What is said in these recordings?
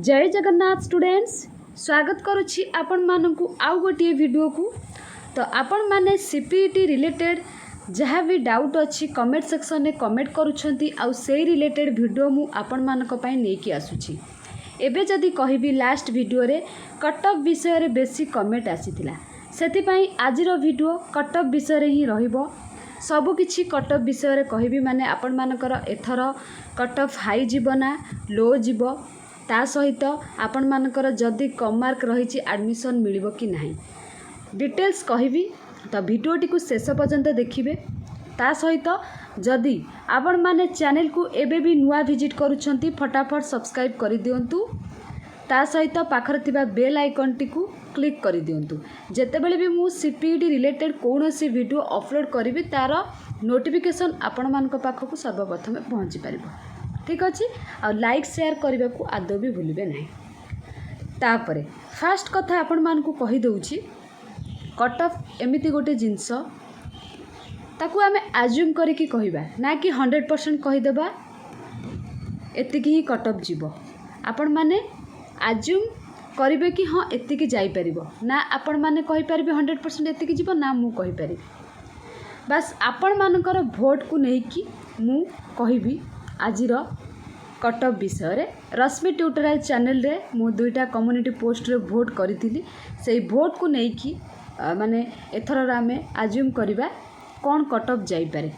जय जगन्नाथ स्टूडेंट्स स्वागत करुछि आपण मानकु आउ गोटे वीडियो को। तो आपण माने सीपीटी रिलेटेड जहाँ भी डाउट अच्छी कमेंट सेक्शन में कमेंट करुछंती आउ से रिलेटेड वीडियो मु आपण मानक पई नेकी आसुछि। एबे जदि कहबी लास्ट वीडियो रे कटअप विषय रे बेसी कमेंट आसीथिला, सेति पई आजिरो वीडियो कटअप विषय रे ही रहिबो। सबु किछि कटअप विषय रे कहबी माने आपण मानकर एथर कटअप हाई जीवो ना लो जीवो, ता सहित आपण मानकर जदि कम मार्क रही एडमिशन मिलिबो कि नहीं डिटेल्स कहबी। तो वीडियोटी को शेष पर्यंत देखिए। ता सहित जदि आपण माने चैनल को एबे भी नुआ विजिट करूछंती फटाफट सब्सक्राइब कर दियंतु। ता सहित पाखर थिबा बेल आइकन टी को क्लिक कर दियंतु। जेतेबेले भी मु सीपीटी रिलेटेड कोनोसी वीडियो अपलोड करिवि तार नोटिफिकेशन आपण मानक पाखकु सर्वप्रथम पहुंची पारिबो। ठीक अच्छे। और लाइक शेयर करने को आदौ भी भूलिबे नहीं। तापरे फास्ट कथा आपण मान को कही दउछि, कटअप एमिति गोटे जिनस ताकू आमे आज्यूम करिकी कहिबा ना कि 100% कहीदेबा एतिकी ही कटअप जीवो। आपण माने आज्यूम करिवे कि हाँ एतिकी जाई परिबो ना, आपण माने कहि परिबे 100% एतिकी जीवो ना मु कहि परिबे। बस आपण मानकर भोट को नहीं कि मु कहिबी आजिर कटअप विषय रे। रश्मि ट्यूटोरियल चैनल रे मु दुईटा कम्युनिटी पोस्ट रे भोट करी, से भोट को नहीं कि माने एथर आमे आज्यूम करिबा कौन कटअप जाई पारे।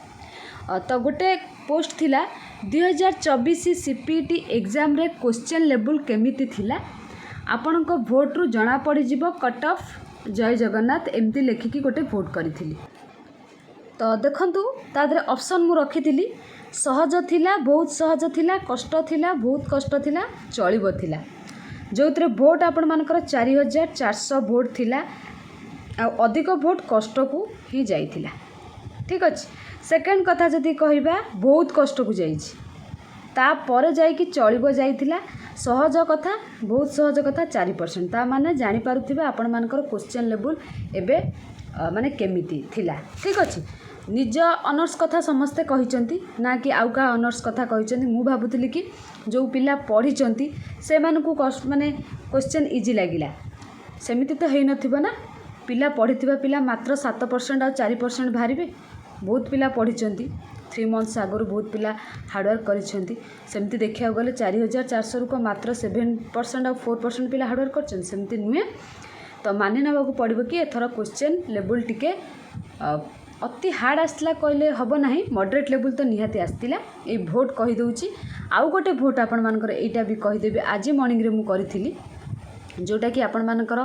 तो गोटे पोस्ट थिला 2024 सीपीटी एग्जाम रे क्वेश्चन लेवल केमिति थिला, आपन को भोट रु जना पड़ी जिवो कटअप। जय जगन्नाथ एमती लेखिकी गोटे भोट करी। तो देखंतु तादरे ऑप्शन मु रखी सहज थिला, बहुत सहज थिला, कष्ट थिला, बहुत कष्ट थिला, चलिबो थिला। जो थे भोट आपण मानकर 4400 भोट थिला, आ अधिक भोट कष्ट को ही जाइथिला। ठीक अच्छे। सेकेंड कथा जदि कहबा बहुत कष्ट को जाइछि, ता परे जाई कि चलिबो जाइथिला। सहज कथा बहुत सहज कथा 4%। ता माने जानि पारुथिबा आपण मानकर क्वेश्चन लेवल एबे माने केमिति थिला। ठीक अच्छे। निज ऑनर्स कथा समस्ते कहिचंती ना कि आउ का ऑनर्स कथा कहिचंती। मु भाबुतली कि जो पिला पढ़िचंती से मानकु माने क्वेश्चन इजी लागिला, सेमिति तो हेई नथिबो ना। पिला पढ़िथिबा पिला मात्र 7% और 4% बाहरिबे। बहुत पिला पढ़िचंती 3 मंथ्स आगु बहुत पिला हार्डवर्क करिसेंती, सेमिति देखिया गले 4400 रु को मात्र 7% और 4% पिला हार्डवर्क करछन, सेमिति नुहे। तो मानि नबाकू पड़िबो कि एथर क्वेश्चन लेवल टिके अति हार्ड आसला कहले हब ना, मॉडरेट लेवल तो निहाती आसतिला। ए भोट कहि दउची। आउ गोटे भोट आपण मानकर एटा भी कहिदेबे। आज मॉर्निंग रे मु करिथिली जोटा कि आपण मानकर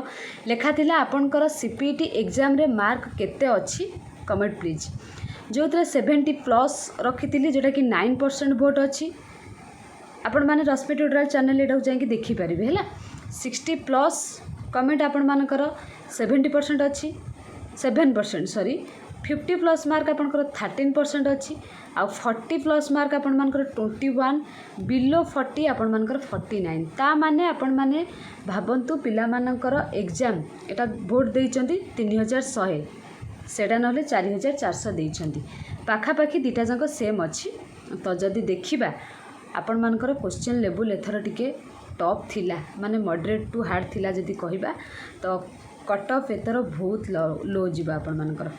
लेखा थिला आपनकर सीपीटी एग्जाम रे मार्क केते अछि कमेंट प्लीज। जो थे 70+ रखी जोटा कि 9% भोट अच्छी। आपण माने रश्मि ट्यूटोरियल चैनल एटा जाई कि देखि परिबे हैला। 60+ कमेंट आपण मानकर 70% अच्छी, 7% सॉरी 50+ मार्क आपनकर 13% अच्छी, आ 40+ मार्क आपण मानकर 21, बिलो 40 आपण मानकर 49। ता माने आपण माने भाबंतु पिला मानकर एग्जाम एटा भोट देइचंती 3100, सेटा नहले 4400 देइचंती। पाखापाखि दुटा जाक सेम अच्छी। तो जदि देखिबा आपण मानकर क्वेश्चन लेवल एथर टिके टॉप थिला, माने मॉडरेट टू हार्ड थिला। जदि कहिबा तो कटअप एथर बहुत लो जीवा आपण मानकर।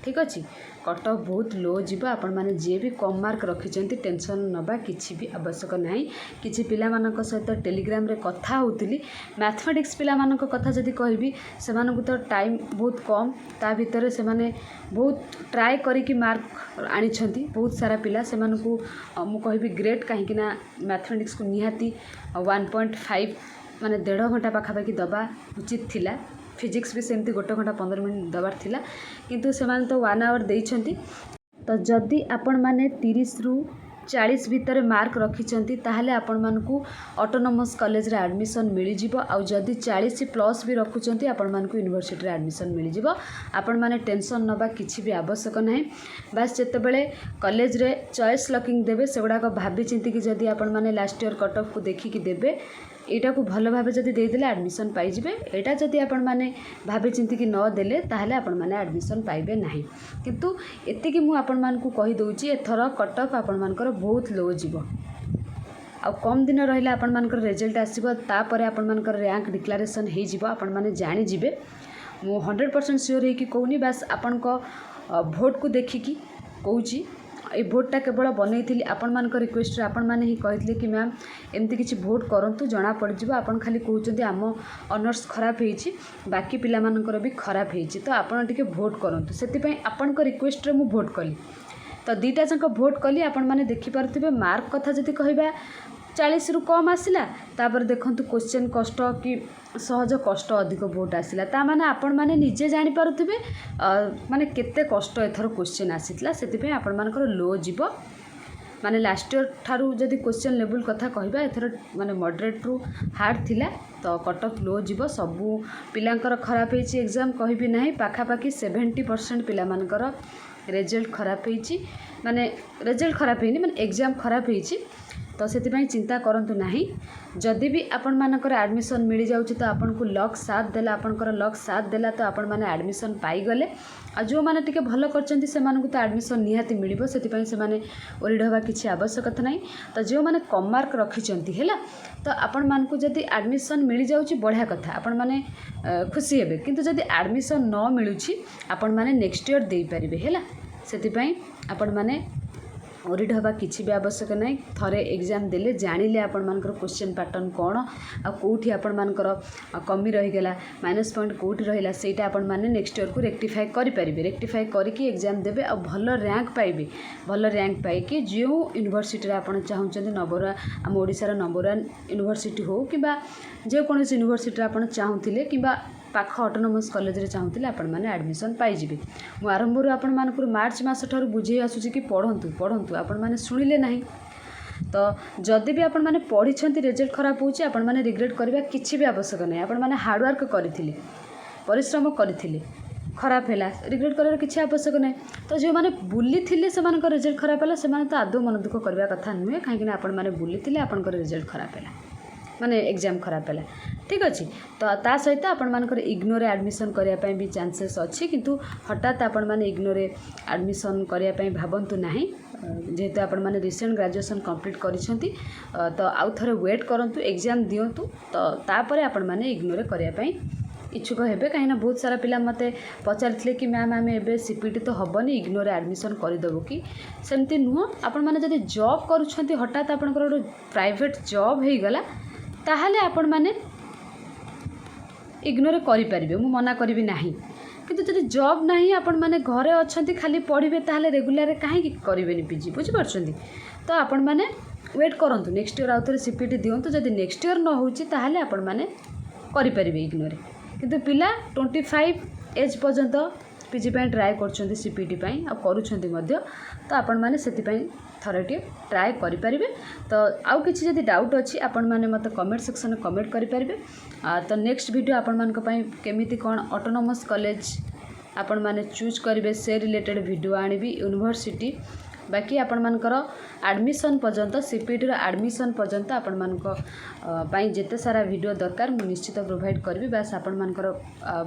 ठीक अच्छे। कटअप बहुत लो जीवा। आपण माने जे भी कम मार्क रखिचंती टेंशन नबा किछि भी आवश्यक नाही। किछि पिला मानक सहित टेलीग्राम रे कथा होतिली मैथमेटिक्स पिला मानक कथा जदि कहबी से मानकु तो टाइम बहुत कम, ता भितर से माने बहुत ट्राए करिकि मार्क आनिछंती बहुत सारा पिला। से मानकु मु कहबी ग्रेट, कहीं ना मैथमेटिक्स को निहाती 1.5 माने 1.5 घंटा पाखापाखि दबा उचित थिला। फिजिक्स भी सेमती 1 घंटा 15 मिनट दबार थिला, किंतु सेमान तो 1 आवर देइछंती। तो जदि आपण माने 30 रु 40 भितर मार्क रखिचंती ताहले आपण मानकु ऑटोनोमस कॉलेज रे एडमिशन मिली जिवो। आ जदि 40+ भी रखुचंती आपण मानकु यूनिवर्सिटी रे एडमिशन मिली जिवो। आपण माने टेंशन नबा किछि भी आवश्यक नाही। बस जेतेबेले कॉलेज रे चॉइस लॉकिंग देबे सेगुडा को भाबी चिंती कि जदि आपण माने लास्ट ईयर कट ऑफ को देखिकी देबे एटा को भल भाव जदि देदेले एडमिशन पाइबे। एटा जदि आपण माने भाबी चिंती कि न देले ताहले आपण माने एडमिशन पाइबे नाही। किंतु एतिकी मु आपण मान को कहि दउची एथर कट ऑफ आपण मानकर बहुत लो जीवो। आ कम दिन रहा आपण मानकर रिजल्ट आसीबो तापर आपण मानकर रैंक डिक्लेरेशन हो जिवो आपण माने जानि जिवे मु 100% श्योर है कि कहूनी बास आपण को भोट को देखिकी कहूची ए भोटा केवल बनई आपण मान रिक्वेस्ट आपण मैंने ही कही कि मैम एमती किसी भोट करूँ जना पड़ आपण खाली कहते आम ऑनर्स खराब होती बाकी पिला मानकर भी खराब होती तो आपण टिके भोट करूँ से आपण रिक्वेस्ट रे मु भोट कली तो दीटा जाक भोट कली आपण मैंने देखिपे मार्क कथा जदि कहबा 40 रु कम आसला तापर देखंतु क्वेश्चन कष्ट कि सहज कष्ट अधिक भोट आसला ता माने आपण माने निजे जानि पारुथिबे माने केते कष्ट एथर क्वेश्चन आसीतला सेति आपण मानकर लो जीवो माने लास्ट ईयर ठारू जदि क्वेश्चन लेवल कथा कहबा एथर माने मॉडरेट रु हार्ड थिला तो कट ऑफ लो जीवो सबु पिलांकर खराब हेची एग्जाम कहबी नाही पाखापाखी 70% पिला मानकर रिजल्ट खराब हेची माने रिजल्ट खराब हेनी माने एग्जाम खराब हेची तो से चिंता करंतु नाही जदि भी आपण मानकर एडमिशन मिल जाउची तो आपण को लक साथ देला आपनकर लक साथ देला तो आपण माने एडमिशन पाई गले आ जो माने टिके भलो करचंती से मानकु तो एडमिशन निहाती मिलिबो सेति से माने ओरिड होबा किछि आवश्यकता नाही तो जो माने कम मार्क रखिचंती हेला तो आपण मानकु जदि एडमिशन मिल जाउची बढ़िया कथा आपण माने खुशी हेबे किंतु जदि एडमिशन न मिलुची आपण माने नेक्स्ट ईयर देई परिबे हेला सेति आपण माने ओरिड होगा किसी भी आवश्यक नहीं थरे एग्जाम देले जानिले आपण मानकर क्वेश्चन पैटर्न कौन आ कोठी आपण मानकर कमी रहीगला माइनस पॉइंट कोठी रहिला सेटा आपण माने नेक्स्ट ईयर को रेक्टिफाई करि परिबे रेक्टिफाई करके एग्जाम देबे आ भल रैंक पाइबे भल रैंक पाई कि जो यूनिवर्सिटी रे आपण चाहुचंदी नंबर आम ओडिसा रो नंबर 1 यूनिवर्सिटी हो किबा जे कोनोसी यूनिवर्सिटी रे आपण चाहुतिले किबा पाख ऑटोनोमस कॉलेज रे चाहुतिले आपण माने एडमिशन पाई जिबे मु आरंभ रो आपण मानकर मार्च मास ठारू बुझे आसुची कि पढंतु पढंतु आपण माने सुनिले नाही तो जदि भी आपण माने पढिछंती रिजल्ट खराब होची आपण माने रिग्रेट करबा किछि भी आवश्यक नाही आपण माने हार्ड वर्क करिथिले परिश्रम करिथिले खराब हैला रिग्रेट कर किसी आवश्यक नहीं तो जो मैंने बुली थे से रिजल्ट खराब है से तो आदौ मन दुख करवा कथा नुहे कहीं आपण मैंने बुली थे आपण रिजल्ट खराब है माने एग्जाम खराब है ठीक अच्छे तो ता सहित आपण मानकर इग्नोर एडमिशन करने भी चांसेस अच्छी किंतु हठात आपण माने इग्नोर एडमिशन करने भावंतु नहीं जेहेतु आपण माने रिसेंट ग्रेजुएशन कंप्लीट करिसेंती तो आउ थरे वेट करंतु एग्जाम दियंतु तो तापर आपण माने इग्नोर करने इच्छुक हेबे कहीं बहुत सारा पिला मते पचारिथिले कि मैम आम एबे सीपीटी तो हबनी इग्नोर एडमिशन करदेबो कि सेमती नुह आपण माने जदि जॉब करूछंती हठात आपनकर प्राइवेट जॉब हे गला ताहाले आपण माने इग्नोर करि परिबे मु मना करबी नाही किंतु जदि जॉब नाही आपण माने घरे अछंती खाली पढिबे ताहाले रेगुलर काहे करिबेनी पीजी बुझि परछंती तो आपण माने वेट करंतु नेक्स्ट ईयर आउथरे सीपीटी दियंतु जदि नेक्स्ट ईयर न होची ताहाले आपण माने करि परिबे इग्नोर किंतु पिला 25 एज पर्यंत पीजी ट्राए कर सीपीटी करुँच तो आपण मैंने से थरटे ट्राए करें तो आउ कि जदि डाउट अच्छी आपण मैंने मत कमेंट सेक्शन में कमेंट करेंगे तो नेक्स्ट वीडियो आपण मानी केमिति कौन ऑटोनोमस कॉलेज आपण मैंने चूज करेंगे से रिलेटेड वीडियो आनिबी यूनिवर्सिटी बाकी आपण मानकर एडमिशन पर्यंत सीपीटी एडमिशन पर्यंत आपण मानक जेते सारा वीडियो दरकार मु निश्चित प्रोवाइड करबी बास आपण मानकर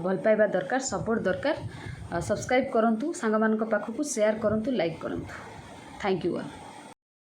भल पाइबा दरकार सपोर्ट दरकार सब्सक्राइब करंतु सांग मानक पाखकु शेयर करंतु लाइक करंतु थैंक यू ऑल।